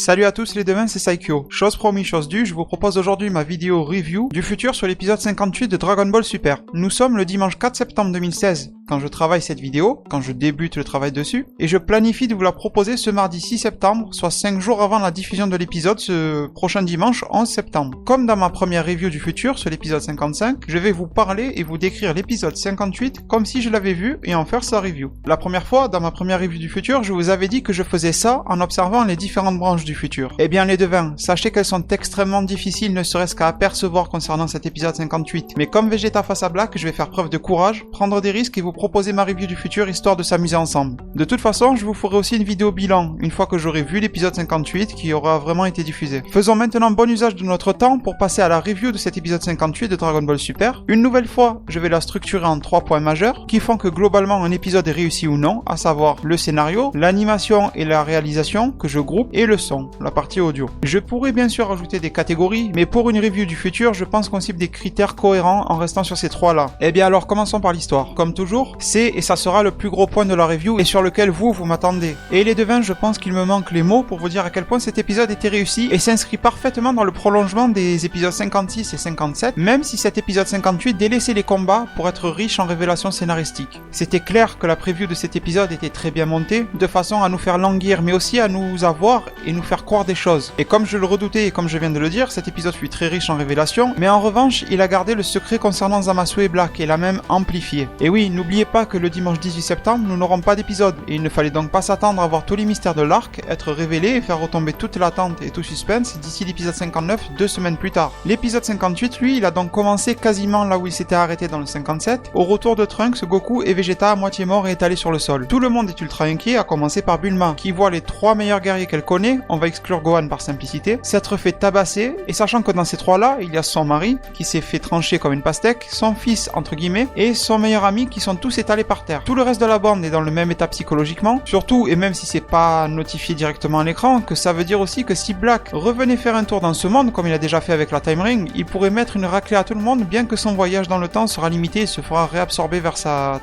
Salut à tous les devins, c'est Saikyo. Chose promis, chose due, je vous propose aujourd'hui ma vidéo review du futur sur l'épisode 58 de Dragon Ball Super. Nous sommes le dimanche 4 septembre 2016 quand je travaille cette vidéo, quand je débute le travail dessus, et je planifie de vous la proposer ce mardi 6 septembre, soit 5 jours avant la diffusion de l'épisode ce prochain dimanche 11 septembre. Comme dans ma première review du futur sur l'épisode 55, je vais vous parler et vous décrire l'épisode 58 comme si je l'avais vu et en faire sa review. La première fois, dans ma première review du futur, je vous avais dit que je faisais ça en observant les différentes branches du futur. Eh bien les devins, sachez qu'elles sont extrêmement difficiles ne serait-ce qu'à apercevoir concernant cet épisode 58. Mais comme Vegeta face à Black, je vais faire preuve de courage, prendre des risques et vous proposer ma review du futur histoire de s'amuser ensemble. De toute façon, je vous ferai aussi une vidéo bilan une fois que j'aurai vu l'épisode 58 qui aura vraiment été diffusé. Faisons maintenant bon usage de notre temps pour passer à la review de cet épisode 58 de Dragon Ball Super. Une nouvelle fois, je vais la structurer en 3 points majeurs qui font que globalement un épisode est réussi ou non, à savoir le scénario, l'animation et la réalisation que je groupe et le son, la partie audio. Je pourrais bien sûr ajouter des catégories, mais pour une review du futur, je pense qu'on cible des critères cohérents en restant sur ces 3-là. Eh bien alors commençons par l'histoire. Comme toujours, c'est et ça sera le plus gros point de la review et sur lequel vous m'attendez. Et les devins, je pense qu'il me manque les mots pour vous dire à quel point cet épisode était réussi et s'inscrit parfaitement dans le prolongement des épisodes 56 et 57, même si cet épisode 58 délaissait les combats pour être riche en révélations scénaristiques. C'était clair que la preview de cet épisode était très bien montée, de façon à nous faire languir, mais aussi à nous avoir et nous faire croire des choses. Et comme je le redoutais et comme je viens de le dire, cet épisode fut très riche en révélations, mais en revanche, il a gardé le secret concernant Zamasu et Black et l'a même amplifié. Et oui, n'oubliez pas que le dimanche 18 septembre, nous n'aurons pas d'épisode, et il ne fallait donc pas s'attendre à voir tous les mystères de l'arc être révélés et faire retomber toute l'attente et tout suspense d'ici l'épisode 59, 2 semaines plus tard. L'épisode 58, lui, il a donc commencé quasiment là où il s'était arrêté dans le 57, au retour de Trunks, Goku et Vegeta à moitié morts et étalés sur le sol. Tout le monde est ultra inquiet, à commencer par Bulma, qui voit les 3 meilleurs guerriers qu'elle connaît, on va exclure Gohan par simplicité, s'être fait tabasser, et sachant que dans ces 3-là, il y a son mari, qui s'est fait trancher comme une pastèque, son fils, entre guillemets, et son meilleur ami, qui sont tous étalés par terre. Tout le reste de la bande est dans le même état psychologiquement, surtout, et même si c'est pas notifié directement à l'écran, que ça veut dire aussi que si Black revenait faire un tour dans ce monde, comme il a déjà fait avec la Time Ring, il pourrait mettre une raclée à tout le monde, bien que son voyage dans le temps sera limité et se fera réabsorber vers sa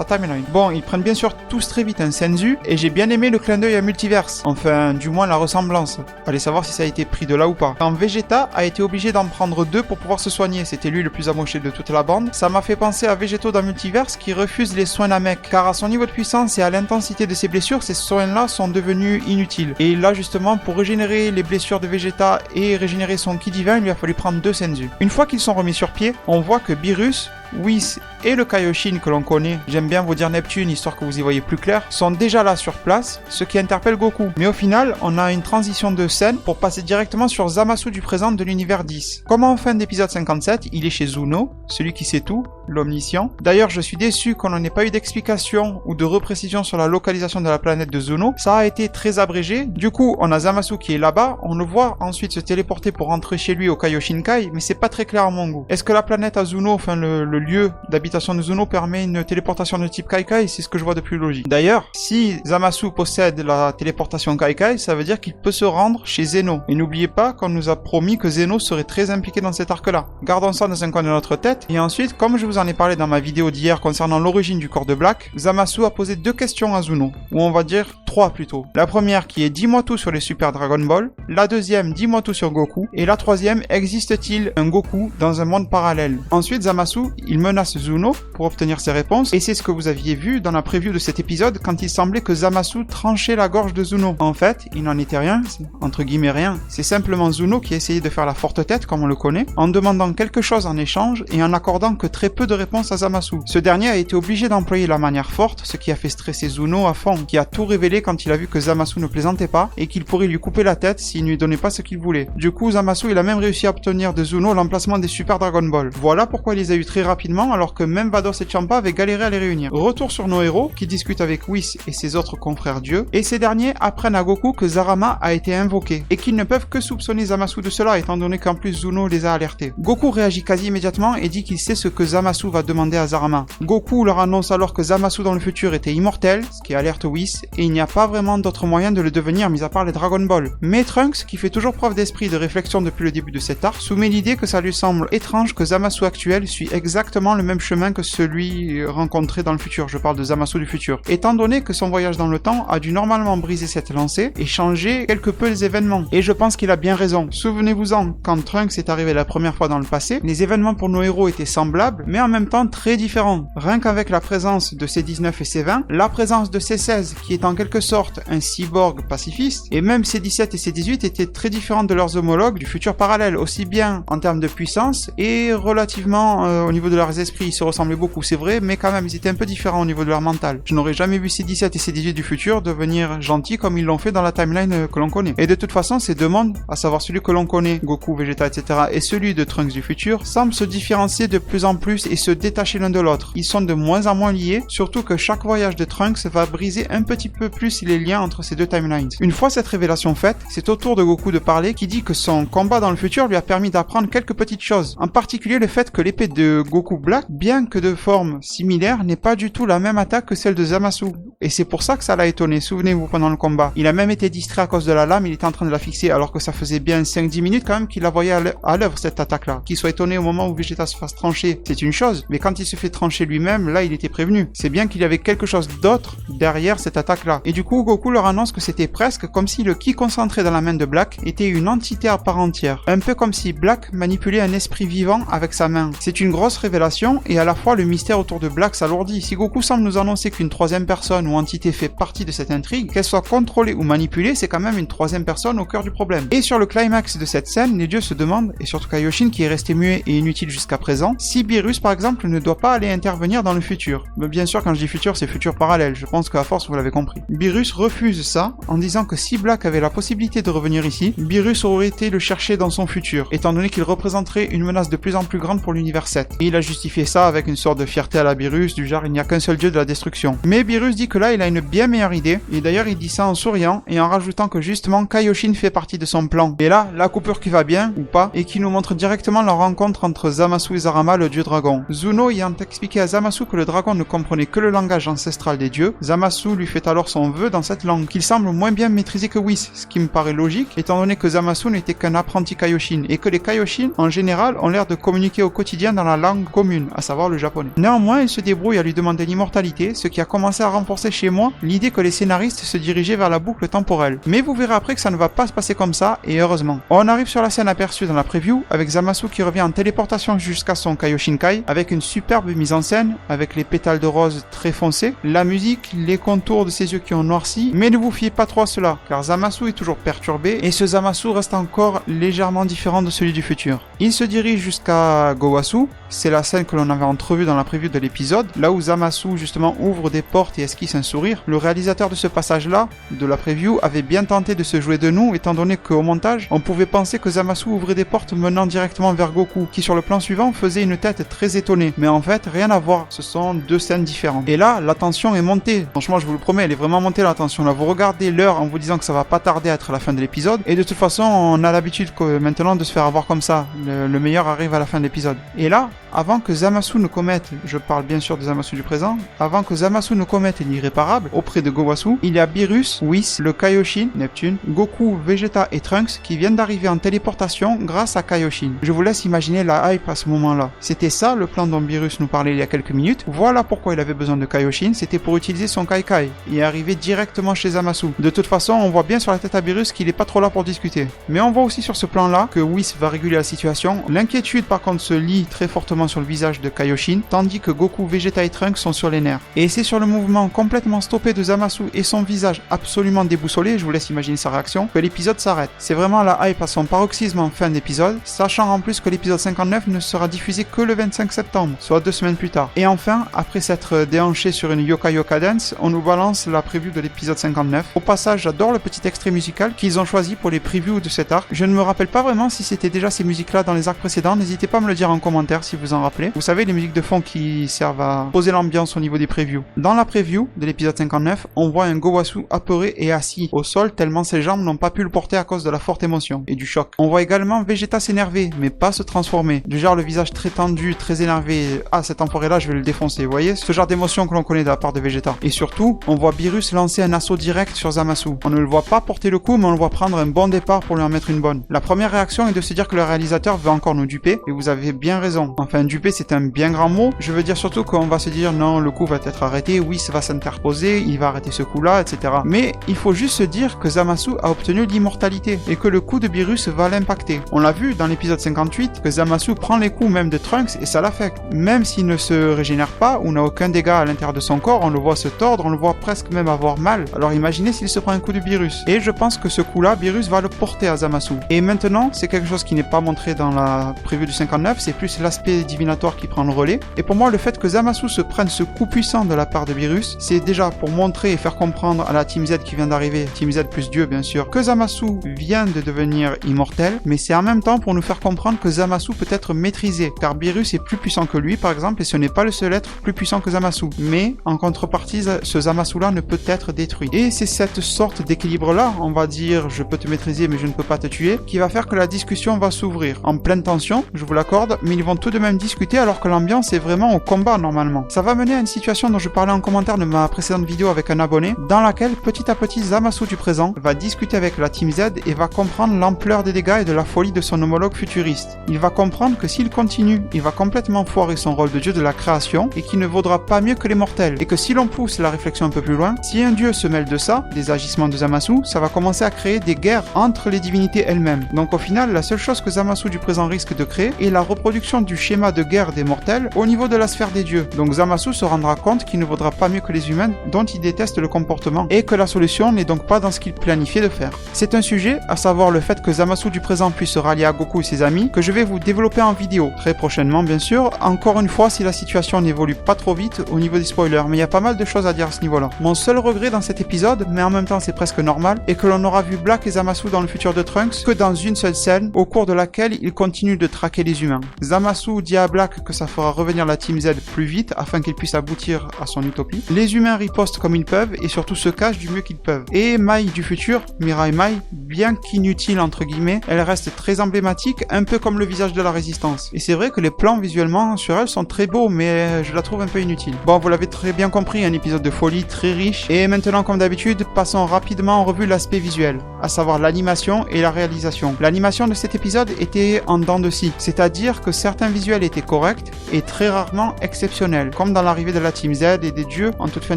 timeline. Bon, ils prennent bien sûr tous très vite un senzu, et j'ai bien aimé le clin d'œil à Multiverse, enfin, du moins la ressemblance. Allez savoir si ça a été pris de là ou pas. Quand Vegeta a été obligé d'en prendre 2 pour pouvoir se soigner, c'était lui le plus amoché de toute la bande, ça m'a fait penser à Végéto dans Multiverse qui refuse les soins Namek, car à son niveau de puissance et à l'intensité de ses blessures, ces soins-là sont devenus inutiles. Et là justement, pour régénérer les blessures de Vegeta et régénérer son ki divin, il lui a fallu prendre 2 senzu. Une fois qu'ils sont remis sur pied, on voit que Beerus, Whis et le Kaioshin que l'on connaît, j'aime bien vous dire Neptune histoire que vous y voyez plus clair, sont déjà là sur place, ce qui interpelle Goku. Mais au final, on a une transition de scène pour passer directement sur Zamasu du présent de l'univers 10. Comme en fin d'épisode 57, il est chez Zuno, celui qui sait tout, l'omniscient. D'ailleurs, je suis déçu qu'on n'en ait pas eu d'explication ou de reprécision sur la localisation de la planète de Zuno. Ça a été très abrégé. Du coup, on a Zamasu qui est là-bas, on le voit ensuite se téléporter pour rentrer chez lui au Kaioshinkai, mais c'est pas très clair à mon goût. Est-ce que la planète à Zuno, enfin le lieu d'habitation de Zuno permet une téléportation de type Kaikai? C'est ce que je vois de plus logique. D'ailleurs, si Zamasu possède la téléportation Kaikai, ça veut dire qu'il peut se rendre chez Zeno. Et n'oubliez pas qu'on nous a promis que Zeno serait très impliqué dans cet arc-là. Gardons ça dans un coin de notre tête. Et ensuite, comme je vous en ai parlé dans ma vidéo d'hier concernant l'origine du corps de Black, Zamasu a posé 2 questions à Zuno, ou on va dire 3 plutôt. La première qui est dis-moi tout sur les Super Dragon Ball, la deuxième dis-moi tout sur Goku, et la troisième existe-t-il un Goku dans un monde parallèle? Ensuite, Zamasu, il menace Zuno pour obtenir ses réponses, et c'est ce que vous aviez vu dans la preview de cet épisode quand il semblait que Zamasu tranchait la gorge de Zuno. En fait, il n'en était rien, entre guillemets rien. C'est simplement Zuno qui essayait de faire la forte tête, comme on le connaît, en demandant quelque chose en échange et en accordant que très peu de réponses à Zamasu. Ce dernier a été obligé d'employer la manière forte, ce qui a fait stresser Zuno à fond, qui a tout révélé quand il a vu que Zamasu ne plaisantait pas et qu'il pourrait lui couper la tête s'il ne lui donnait pas ce qu'il voulait. Du coup, Zamasu il a même réussi à obtenir de Zuno l'emplacement des Super Dragon Ball. Voilà pourquoi il les a eu très rapidement alors que même Vados et Champa avaient galéré à les réunir. Retour sur nos héros qui discutent avec Whis et ses autres confrères dieux, et ces derniers apprennent à Goku que Zarama a été invoqué et qu'ils ne peuvent que soupçonner Zamasu de cela étant donné qu'en plus Zuno les a alertés. Goku réagit quasi immédiatement et dit qu'il sait ce que Zamasu va demander à Zarama. Goku leur annonce alors que Zamasu dans le futur était immortel, ce qui alerte Whis, et il n'y a pas vraiment d'autre moyen de le devenir mis à part les Dragon Ball. Mais Trunks, qui fait toujours preuve d'esprit et de réflexion depuis le début de cet arc, soumet l'idée que ça lui semble étrange que Zamasu actuel suit exactement exactement le même chemin que celui rencontré dans le futur. Je parle de Zamasu du futur. Étant donné que son voyage dans le temps a dû normalement briser cette lancée et changer quelque peu les événements. Et je pense qu'il a bien raison. Souvenez-vous-en, quand Trunks est arrivé la première fois dans le passé, les événements pour nos héros étaient semblables, mais en même temps très différents. Rien qu'avec la présence de C-19 et C-20, la présence de C-16, qui est en quelque sorte un cyborg pacifiste, et même C-17 et C-18 étaient très différents de leurs homologues du futur parallèle, aussi bien en termes de puissance et relativement au niveau de leurs esprits. Ils se ressemblaient beaucoup, c'est vrai, mais quand même, ils étaient un peu différents au niveau de leur mental. Je n'aurais jamais vu C-17 et C-18 du futur devenir gentils comme ils l'ont fait dans la timeline que l'on connaît. Et de toute façon, ces deux mondes, à savoir celui que l'on connaît, Goku, Vegeta, etc., et celui de Trunks du futur, semblent se différencier de plus en plus et se détacher l'un de l'autre. Ils sont de moins en moins liés, surtout que chaque voyage de Trunks va briser un petit peu plus les liens entre ces deux timelines. Une fois cette révélation faite, c'est au tour de Goku de parler, qui dit que son combat dans le futur lui a permis d'apprendre quelques petites choses. En particulier le fait que l'épée de Goku Black, bien que de forme similaire, n'est pas du tout la même attaque que celle de Zamasu. Et c'est pour ça que ça l'a étonné, souvenez-vous, pendant le combat. Il a même été distrait à cause de la lame, il était en train de la fixer, alors que ça faisait bien 5-10 minutes quand même qu'il la voyait à l'œuvre cette attaque-là. Qu'il soit étonné au moment où Vegeta se fasse trancher, c'est une chose, mais quand il se fait trancher lui-même, là il était prévenu. C'est bien qu'il y avait quelque chose d'autre derrière cette attaque-là. Et du coup, Goku leur annonce que c'était presque comme si le ki concentré dans la main de Black était une entité à part entière. Un peu comme si Black manipulait un esprit vivant avec sa main. C'est une grosse révélation, et à la fois le mystère autour de Black s'alourdit. Si Goku semble nous annoncer qu'une troisième personne ou entité fait partie de cette intrigue, qu'elle soit contrôlée ou manipulée, c'est quand même une troisième personne au cœur du problème. Et sur le climax de cette scène, les dieux se demandent, et surtout Kaioshin qui est resté muet et inutile jusqu'à présent, si Beerus par exemple ne doit pas aller intervenir dans le futur. Mais bien sûr, quand je dis futur, c'est futur parallèle, je pense qu'à force vous l'avez compris. Beerus refuse ça en disant que si Black avait la possibilité de revenir ici, Beerus aurait été le chercher dans son futur, étant donné qu'il représenterait une menace de plus en plus grande pour l'univers 7. Et il a justifié ça avec une sorte de fierté à la Beerus, du genre il n'y a qu'un seul dieu de la destruction. Mais Beerus dit que là il a une bien meilleure idée, et d'ailleurs il dit ça en souriant et en rajoutant que justement Kaioshin fait partie de son plan. Et là, la coupure qui va bien, ou pas, et qui nous montre directement la rencontre entre Zamasu et Zarama, le dieu dragon. Zuno ayant expliqué à Zamasu que le dragon ne comprenait que le langage ancestral des dieux, Zamasu lui fait alors son vœu dans cette langue, qu'il semble moins bien maîtriser que Whis, ce qui me paraît logique, étant donné que Zamasu n'était qu'un apprenti Kaioshin, et que les Kaioshin, en général, ont l'air de communiquer au quotidien dans la langue commune, à savoir le japonais. Néanmoins, il se débrouille à lui demander l'immortalité, ce qui a commencé à renforcer chez moi l'idée que les scénaristes se dirigeaient vers la boucle temporelle. Mais vous verrez après que ça ne va pas se passer comme ça, et heureusement. On arrive sur la scène aperçue dans la preview, avec Zamasu qui revient en téléportation jusqu'à son Kaioshinkai, avec une superbe mise en scène, avec les pétales de rose très foncés, la musique, les contours de ses yeux qui ont noirci, mais ne vous fiez pas trop à cela, car Zamasu est toujours perturbé, et ce Zamasu reste encore légèrement différent de celui du futur. Il se dirige jusqu'à Gowasu, c'est la scène que l'on avait entrevue dans la preview de l'épisode, là où Zamasu justement ouvre des portes et esquisse un sourire. Le réalisateur de ce passage-là, de la preview, avait bien tenté de se jouer de nous, étant donné qu'au montage, on pouvait penser que Zamasu ouvrait des portes menant directement vers Goku, qui sur le plan suivant faisait une tête très étonnée. Mais en fait, rien à voir, ce sont deux scènes différentes. Et là, la tension est montée. Franchement, je vous le promets, elle est vraiment montée la tension. Là, vous regardez l'heure en vous disant que ça va pas tarder à être la fin de l'épisode. Et de toute façon, on a l'habitude maintenant de se faire avoir comme ça. Le meilleur arrive à la fin de l'épisode. Et là, avant que Zamasu ne commette, je parle bien sûr de Zamasu du présent, avant que Zamasu ne commette l'irréparable auprès de Gowasu, il y a Beerus, Whis, le Kaioshin, Neptune, Goku, Vegeta et Trunks qui viennent d'arriver en téléportation grâce à Kaioshin. Je vous laisse imaginer la hype à ce moment-là. C'était ça le plan dont Beerus nous parlait il y a quelques minutes. Voilà pourquoi il avait besoin de Kaioshin, c'était pour utiliser son Kaikai et arriver directement chez Zamasu. De toute façon, on voit bien sur la tête à Beerus qu'il est pas trop là pour discuter. Mais on voit aussi sur ce plan-là que Whis va réguler la situation. L'inquiétude par contre se lit très fortement sur le visage de Kaioshin, tandis que Goku, Vegeta et Trunks sont sur les nerfs. Et c'est sur le mouvement complètement stoppé de Zamasu et son visage absolument déboussolé, je vous laisse imaginer sa réaction, que l'épisode s'arrête. C'est vraiment la hype à son paroxysme en fin d'épisode, sachant en plus que l'épisode 59 ne sera diffusé que le 25 septembre, soit 2 semaines plus tard. Et enfin, après s'être déhanché sur une Yoka Yoka Dance, on nous balance la preview de l'épisode 59. Au passage, j'adore le petit extrait musical qu'ils ont choisi pour les previews de cet arc. Je ne me rappelle pas vraiment si c'était déjà ces musiques-là dans les arcs précédents, n'hésitez pas à me le dire en commentaire si vous en rappelez. Vous savez, les musiques de fond qui servent à poser l'ambiance au niveau des previews. Dans la preview de l'épisode 59, on voit un Gowasu apeuré et assis au sol tellement ses jambes n'ont pas pu le porter à cause de la forte émotion et du choc. On voit également Vegeta s'énerver, mais pas se transformer. Du genre le visage très tendu, très énervé. Ah, cet enfoiré là, je vais le défoncer. Vous voyez, ce genre d'émotion que l'on connaît de la part de Vegeta. Et surtout, on voit Beerus lancer un assaut direct sur Zamasu. On ne le voit pas porter le coup, mais on le voit prendre un bon départ pour lui en mettre une bonne. La première réaction est de se dire que le réalisateur veut encore nous duper, et vous avez bien raison. Enfin, duper Préoccuper, c'est un bien grand mot. Je veux dire surtout qu'on va se dire non, le coup va être arrêté, oui, ça va s'interposer, il va arrêter ce coup-là, etc. Mais il faut juste se dire que Zamasu a obtenu l'immortalité et que le coup de Beerus va l'impacter. On l'a vu dans l'épisode 58 que Zamasu prend les coups même de Trunks et ça l'affecte. Même s'il ne se régénère pas ou n'a aucun dégât à l'intérieur de son corps, on le voit se tordre, on le voit presque même avoir mal. Alors imaginez s'il se prend un coup de Beerus. Et je pense que ce coup-là, Beerus va le porter à Zamasu. Et maintenant, c'est quelque chose qui n'est pas montré dans la preview du 59, c'est plus l'aspect divinatoire qui prend le relais. Et pour moi, le fait que Zamasu se prenne ce coup puissant de la part de Beerus, c'est déjà pour montrer et faire comprendre à la Team Z qui vient d'arriver, Team Z plus Dieu bien sûr, que Zamasu vient de devenir immortel, mais c'est en même temps pour nous faire comprendre que Zamasu peut être maîtrisé, car Beerus est plus puissant que lui par exemple, et ce n'est pas le seul être plus puissant que Zamasu. Mais en contrepartie, ce Zamasu-là ne peut être détruit. Et c'est cette sorte d'équilibre-là, on va dire je peux te maîtriser mais je ne peux pas te tuer, qui va faire que la discussion va s'ouvrir. En pleine tension, je vous l'accorde, mais ils vont tout de même discuter alors que l'ambiance est vraiment au combat normalement. Ça va mener à une situation dont je parlais en commentaire de ma précédente vidéo avec un abonné, dans laquelle petit à petit Zamasu du présent va discuter avec la Team Z et va comprendre l'ampleur des dégâts et de la folie de son homologue futuriste. Il va comprendre que s'il continue, il va complètement foirer son rôle de dieu de la création et qu'il ne vaudra pas mieux que les mortels. Et que si l'on pousse la réflexion un peu plus loin, si un dieu se mêle de ça, des agissements de Zamasu, ça va commencer à créer des guerres entre les divinités elles-mêmes. Donc au final, la seule chose que Zamasu du présent risque de créer est la reproduction du schéma de guerre des mortels au niveau de la sphère des dieux. Donc Zamasu se rendra compte qu'il ne vaudra pas mieux que les humains dont il déteste le comportement et que la solution n'est donc pas dans ce qu'il planifiait de faire. C'est un sujet, à savoir le fait que Zamasu du présent puisse se rallier à Goku et ses amis, que je vais vous développer en vidéo, très prochainement bien sûr, encore une fois si la situation n'évolue pas trop vite au niveau des spoilers, mais il y a pas mal de choses à dire à ce niveau-là. Mon seul regret dans cet épisode, mais en même temps c'est presque normal, est que l'on aura vu Black et Zamasu dans le futur de Trunks que dans une seule scène, au cours de laquelle il continue de traquer les humains. Zamasu dit à Black que ça fera revenir la Team Z plus vite afin qu'il puisse aboutir à son utopie. Les humains ripostent comme ils peuvent et surtout se cachent du mieux qu'ils peuvent. Et Mai du futur, Mirai Mai, bien qu'inutile entre guillemets, elle reste très emblématique, un peu comme le visage de la résistance. Et c'est vrai que les plans visuellement sur elle sont très beaux, mais je la trouve un peu inutile. Bon, vous l'avez très bien compris, un épisode de folie très riche. Et maintenant, comme d'habitude, passons rapidement en revue l'aspect visuel, à savoir l'animation et la réalisation. L'animation de cet épisode était en dents de scie, c'est-à-dire que certains visuels étaient corrects et très rarement exceptionnels, comme dans l'arrivée de la Team Z et des dieux en toute fin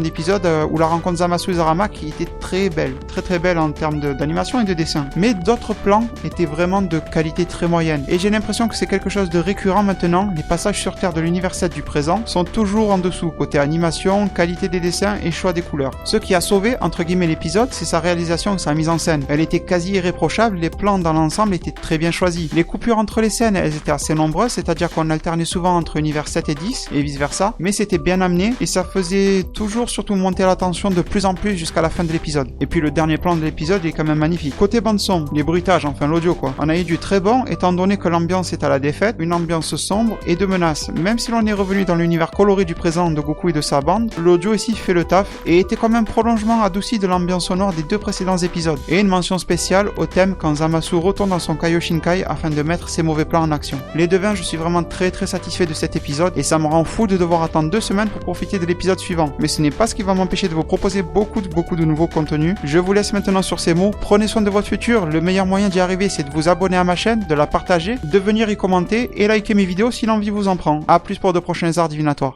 d'épisode où la rencontre Zamasu et Zarama qui était très belle en termes d'animation et de dessin. Mais d'autres plans étaient vraiment de qualité très moyenne. Et j'ai l'impression que c'est quelque chose de récurrent maintenant. Les passages sur Terre de l'univers 7 du présent sont toujours en dessous, côté animation, qualité des dessins et choix des couleurs. Ce qui a sauvé, entre guillemets, l'épisode, c'est sa réalisation et sa mise en scène. Elle était quasi irréprochable, les plans dans l'ensemble étaient très bien choisis. Les coupures entre les scènes, elles étaient assez nombreuses, c'est-à-dire qu'on alternait souvent entre univers 7 et 10, et vice versa, mais c'était bien amené, et ça faisait toujours surtout monter la tension de plus en plus jusqu'à la fin de l'épisode. Et puis le dernier plan de l'épisode est quand même magnifique. Côté bande son, les bruitages, enfin l'audio quoi, on a eu du très bon, étant donné que l'ambiance est à la défaite, une ambiance sombre et de menace. Même si l'on est revenu dans l'univers coloré du présent de Goku et de sa bande, l'audio ici fait le taf, et était comme un prolongement adouci de l'ambiance sonore des deux précédents épisodes. Et une mention spéciale au thème quand Zamasu retourne dans son Kaioshinkai afin de mettre ses mauvais plans en action. Les devins, je suis vraiment très satisfait de cet épisode, et ça me rend fou de devoir attendre 2 semaines pour profiter de l'épisode suivant. Mais ce n'est pas ce qui va m'empêcher de vous proposer beaucoup de nouveaux contenus. Je vous laisse maintenant sur ces mots. Prenez soin de votre futur. Le meilleur moyen d'y arriver, c'est de vous abonner à ma chaîne, de la partager, de venir y commenter et liker mes vidéos si l'envie vous en prend. A plus pour de prochains arts divinatoires.